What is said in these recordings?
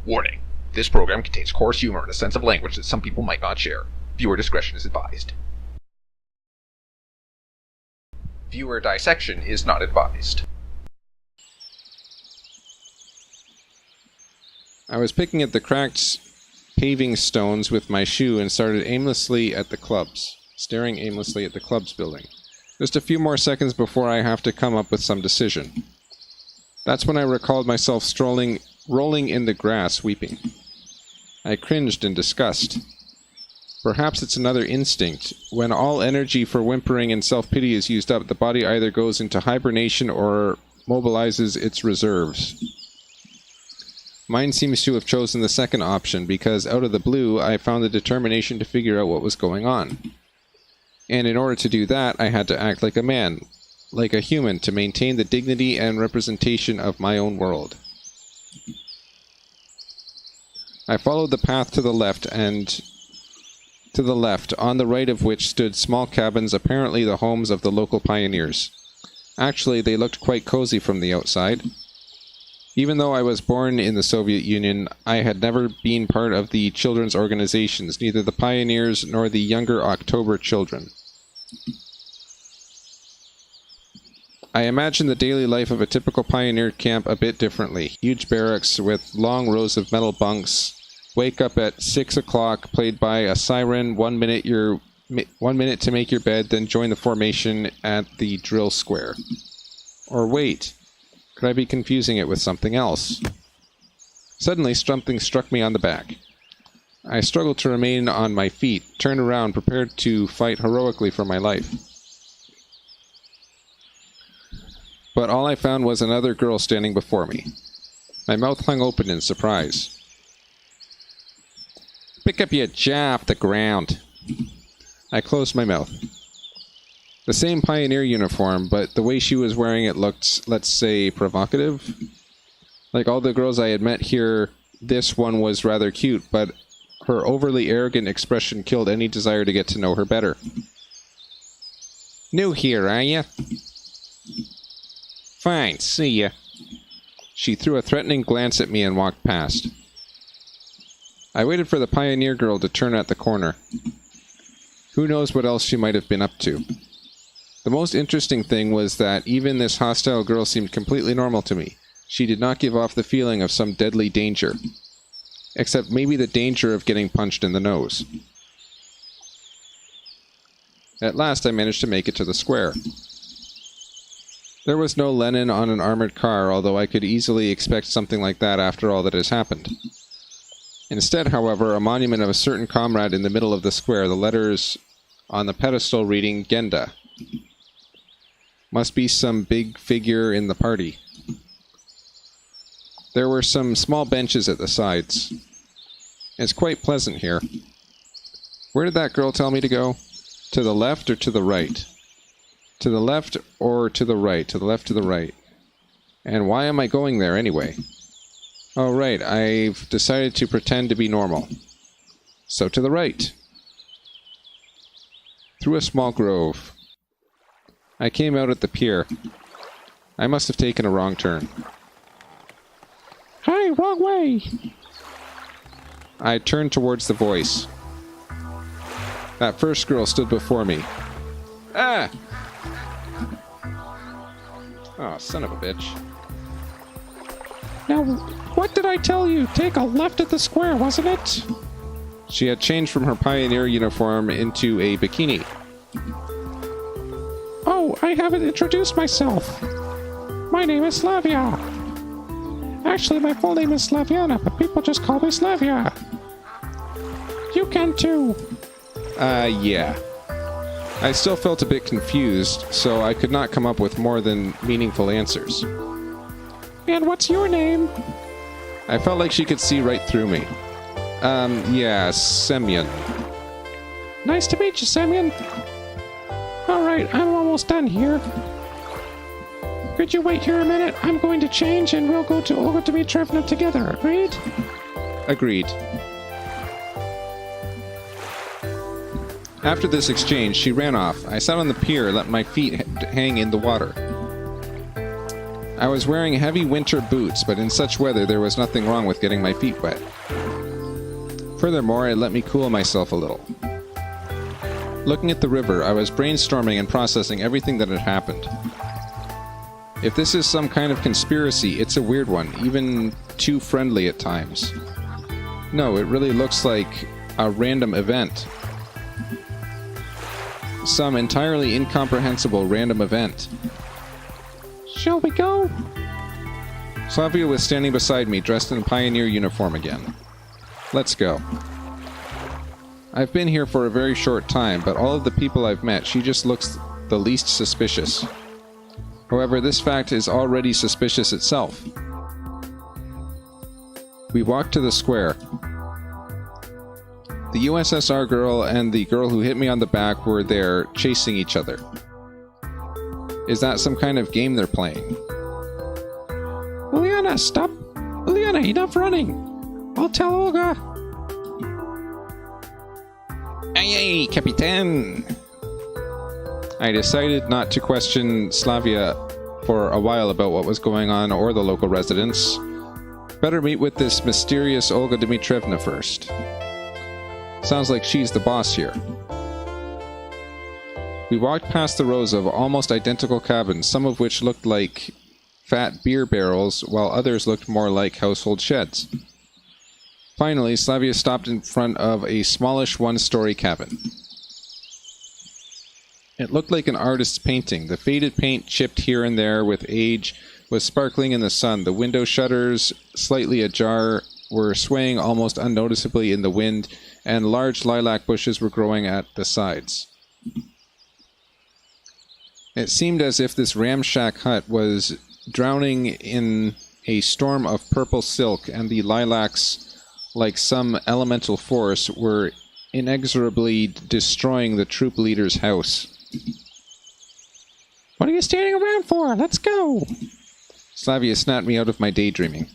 Warning. This program contains coarse humor and a sense of language that some people might not share. Viewer discretion is advised. Viewer dissection is not advised. I was picking at the cracked paving stones with my shoe and staring aimlessly at the clubs building. Just a few more seconds before I have to come up with some decision. That's when I recalled myself rolling in the grass, weeping. I cringed in disgust. Perhaps it's another instinct. When all energy for whimpering and self-pity is used up, the body either goes into hibernation or mobilizes its reserves. Mine seems to have chosen the second option, because out of the blue, I found the determination to figure out what was going on. And in order to do that, I had to act like a man, like a human, to maintain the dignity and representation of my own world. I followed the path to the left, on the right of which stood small cabins, apparently the homes of the local pioneers. Actually, they looked quite cozy from the outside. Even though I was born in the Soviet Union, I had never been part of the children's organizations, neither the pioneers nor the younger October children. I imagine the daily life of a typical pioneer camp a bit differently. Huge barracks with long rows of metal bunks. Wake up at 6 o'clock, played by a siren, 1 minute to make your bed, then join the formation at the drill square. Or wait, could I be confusing it with something else? Suddenly, something struck me on the back. I struggled to remain on my feet, turned around, prepared to fight heroically for my life. But all I found was another girl standing before me. My mouth hung open in surprise. Pick up your jaw off the ground. I closed my mouth. The same pioneer uniform, but the way she was wearing it looked, let's say, provocative. Like all the girls I had met here, this one was rather cute, but her overly arrogant expression killed any desire to get to know her better. New here, are ya? Fine, see ya. She threw a threatening glance at me and walked past. I waited for the pioneer girl to turn at the corner. Who knows what else she might have been up to. The most interesting thing was that even this hostile girl seemed completely normal to me. She did not give off the feeling of some deadly danger. Except maybe the danger of getting punched in the nose. At last I managed to make it to the square. There was no Lenin on an armored car, although I could easily expect something like that after all that has happened. Instead, however, a monument of a certain comrade in the middle of the square, the letters on the pedestal reading Genda. Must be some big figure in the party. There were some small benches at the sides. It's quite pleasant here. Where did that girl tell me to go? To the left or to the right? To the left or to the right? To the left, to the right. And why am I going there anyway? Oh, right, I've decided to pretend to be normal. So to the right. Through a small grove. I came out at the pier. I must have taken a wrong turn. Hi, wrong way! I turned towards the voice. That first girl stood before me. Ah! Oh, son of a bitch. Now, what did I tell you? Take a left at the square, wasn't it? She had changed from her pioneer uniform into a bikini. Oh, I haven't introduced myself. My name is Slavia. Actually, my full name is Slaviana, but people just call me Slavia. You can too. Yeah. I still felt a bit confused, so I could not come up with more than meaningful answers. And what's your name? I felt like she could see right through me. Yeah, Semyon. Nice to meet you, Semyon. Alright, I'm almost done here. Could you wait here a minute? I'm going to change and we'll go to Olga Dmitrievna together, agreed? Agreed. After this exchange, she ran off. I sat on the pier, let my feet hang in the water. I was wearing heavy winter boots, but in such weather there was nothing wrong with getting my feet wet. Furthermore, it let me cool myself a little. Looking at the river, I was brainstorming and processing everything that had happened. If this is some kind of conspiracy, it's a weird one, even too friendly at times. No, it really looks like a random event. Some entirely incomprehensible random event. Shall we go? Slavia was standing beside me, dressed in a pioneer uniform again. Let's go. I've been here for a very short time, but all of the people I've met, she just looks the least suspicious. However, this fact is already suspicious itself. We walked to the square. The USSR girl and the girl who hit me on the back were there, chasing each other. Is that some kind of game they're playing? Uliana, stop! Uliana, enough running! I'll tell Olga! Aye, Capitan! I decided not to question Slavia for a while about what was going on or the local residents. Better meet with this mysterious Olga Dmitrievna first. Sounds like she's the boss here. We walked past the rows of almost identical cabins, some of which looked like fat beer barrels, while others looked more like household sheds. Finally, Slavia stopped in front of a smallish one-story cabin. It looked like an artist's painting. The faded paint, chipped here and there with age, was sparkling in the sun. The window shutters, slightly ajar, were swaying almost unnoticeably in the wind, and large lilac bushes were growing at the sides. It seemed as if this ramshack hut was drowning in a storm of purple silk, and the lilacs, like some elemental force, were inexorably destroying the troop leader's house. What are you standing around for? Let's go! Slavia snapped me out of my daydreaming.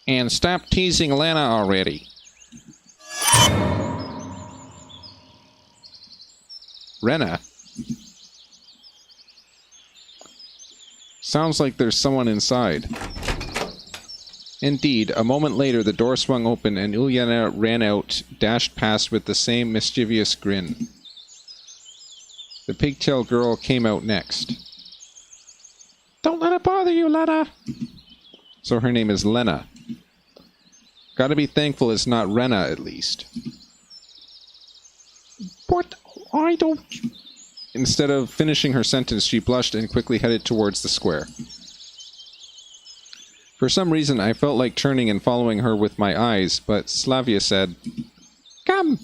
And stop teasing Lena already. Rena? Sounds like there's someone inside. Indeed, a moment later the door swung open and Uliana ran out, dashed past with the same mischievous grin. The pigtail girl came out next. Don't let it bother you, Lena! So her name is Lena. Gotta be thankful it's not Rena, at least. But I don't... Instead of finishing her sentence, she blushed and quickly headed towards the square. For some reason, I felt like turning and following her with my eyes, but Slavia said, Come!